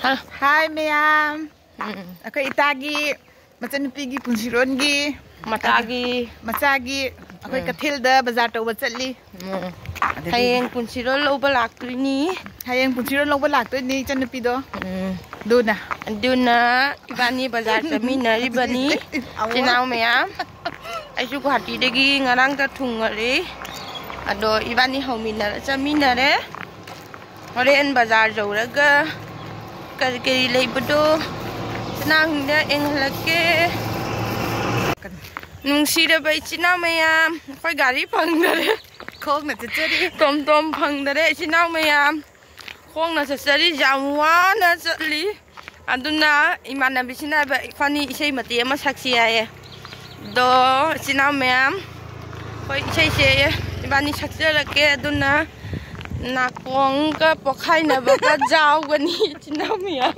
Hai Meyam. Aku itagi macam nupi gi punsiron gi. Macagi. Aku katil dah bazar tu bacali. Hayang punsiron lo balak tu ni. Hayang punsiron lo balak tu ni macam nupi do. Duna. Ibani bazar semina ibani. Jenau Meyam. Ayu ko hati degi ngarang ta thungare. Ado ibani homina semina re. Horen bazar jauh raga. Kari leibado senang dah englake nungsi dah baik cina Meyam kau gari pang dare Kong nak cari tom pang dare cina Meyam kong nak cari jamuan nak cari aduna imana bisina baik fani isai mati ama saksi aye do cina Meyam kau isai ibani saksi lagi aduna nakong ka pokai na baka jauh gani cina Meyam.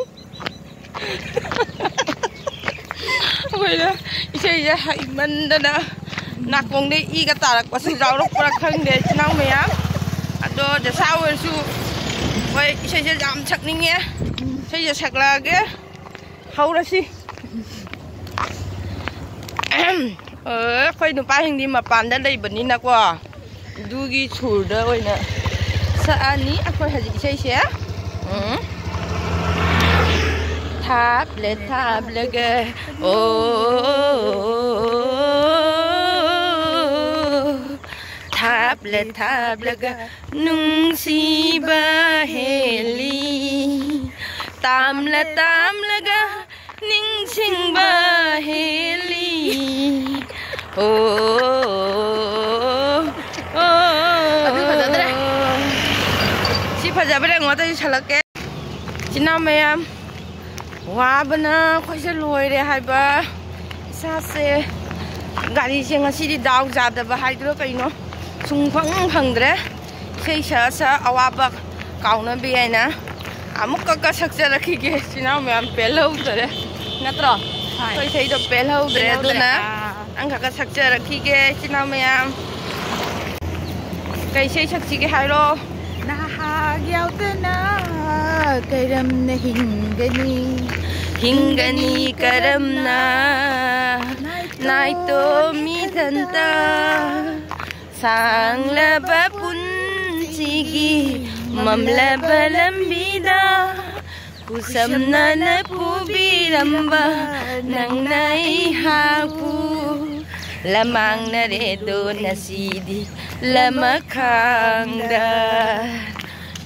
Wala isaya iman na nakong de iga tarak pasi jauh rok para kang de cina Meyam. Ado jasa wersu, wai isaya jam cak ningye, isaya cak lagi, haurasi. Kau numpah hindi mapanda lay bani nakwa, dugi surda wai na. Saat ni aku haji saya tablet ke tablet ke nungsi baheli tamla ke ningsing baheli Fajar ngota di salake cina Meyam wah benar kau seloi deh hai ba sase gari senga sidi daug jada ba hai dulu kaino sungpang deh saya awabak kau na biaya na amuk kakak saksa lagi ke cina Meyam pelau deh ngatro kau saya itu pelau deh tu na angkat kakak saksa lagi ke cina Meyam kau saya saksi ke hai lo Nahagiaw ka na, karam na hingani karam na, naito mitanta, sang laba punsigi, mamlaba lambida, kusam na pubiramba, nang naihaku. Lamang na redo na sidi lamakang da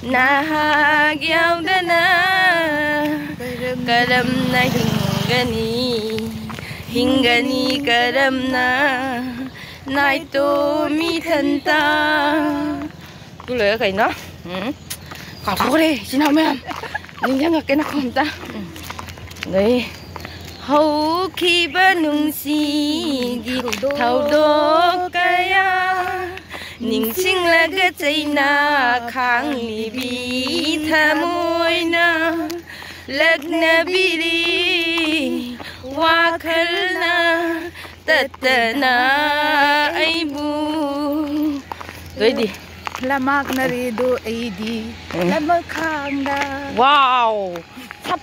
nahagyaw da na karam na hingani karam na naito mitanta tuloy kayo no? Kakao rin sinamam ninjang akin ako mta ngay hau khi ba nung si gi thau do kaya ning sing la ga chai na khang li bi thamoi na lagna biri wa khal na tatna aibu rồi đi lamak na redo aidi lamakang da wow sắp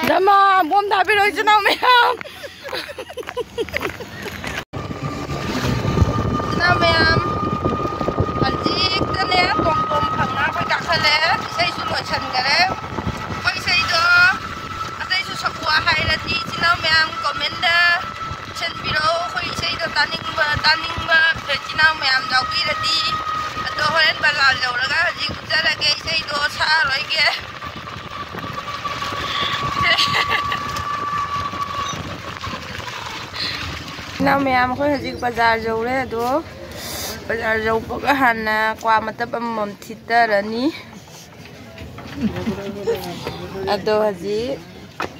Dama, bom tapi lo cina Meyam. Cina Meyam, anjing kan ya, tom pangna pergi kale, saya suruh chan kale, kau saya itu, ada itu sebuah hari lagi Cina Meyam komenda, chan biro, kau saya itu taning ba, Cina Meyam jauh lagi, atau orang balal jauh lagi, haji kuda lagi saya itu sah lagi. Nào Meyam khơi haji bazar jauh le do bazar jauh pokok hana kwa mata pemom thita rani ado haji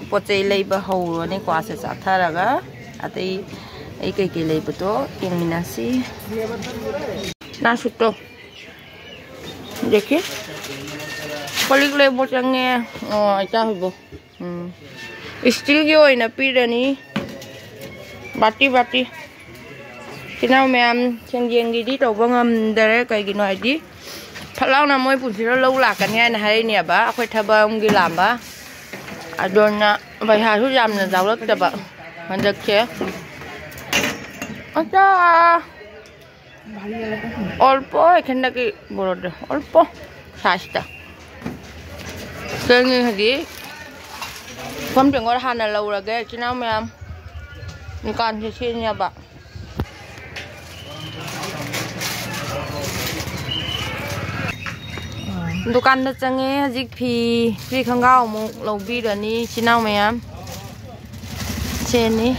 pochai leiba hau ni kwa se sa tharaga atai ai kai leiba to yengminasi na suto देखिए कलिक leibo change aita hobo steel की ओइना पीरनी बाटी พี่น้องแม่เชียงเยียงดีที่ตัวงำได้ไกลกี่หน่อยดิถ้าเล่านะมวยปุ่นสิเราหลักกันง่ายนะให้เนี่ยบ้าค่อยทำบ้างกี่หลามบ้าโดนนะไปหาทุกยามเนี่ยเราเลิกแต่แบบมันจะเจ๊อาจารย์อลโป้แค่นั้นกี่บอลเดออลโป้สายตาเรื่องนี้ฮะดิความจริงว่าทานเราละแกพี่น้องแม่มีการเชื่อเนี่ยบ้าDukan dah cengi hajik pi khanggau mu lobby dah ni cinau mayam chen ni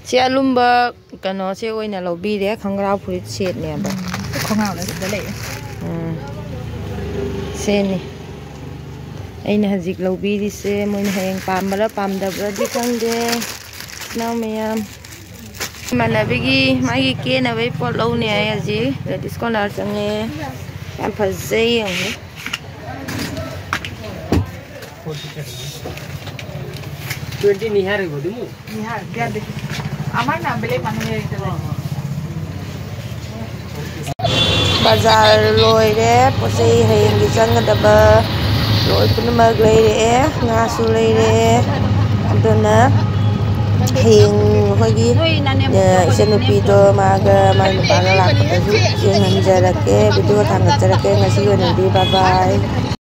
cia lumba kano cia oi na lobby dia khanggau puri chet ni ba khanggau dah dah le chen ni ai na hajik lobby di se moi na heng pam ba pam da ba di kang de cinau mayam mana bagi mai ke na vai pot lâu nè gì rồi discount là chẳng nghe em phải dây không nhé Twenty ni hari bodoh mu? Ni hari dia deh. Aman nak beli mana yang itu? Bazar lôi đấy, posisi hayang di sana ada ba lôi pun maglay deh, ngasulay deh, ada na. Hiện hồi gì xem được video mà mình bảo là làm cái giúp chuyện hình ra là cái video thằng người ra cái ngày xưa này đi bye bye.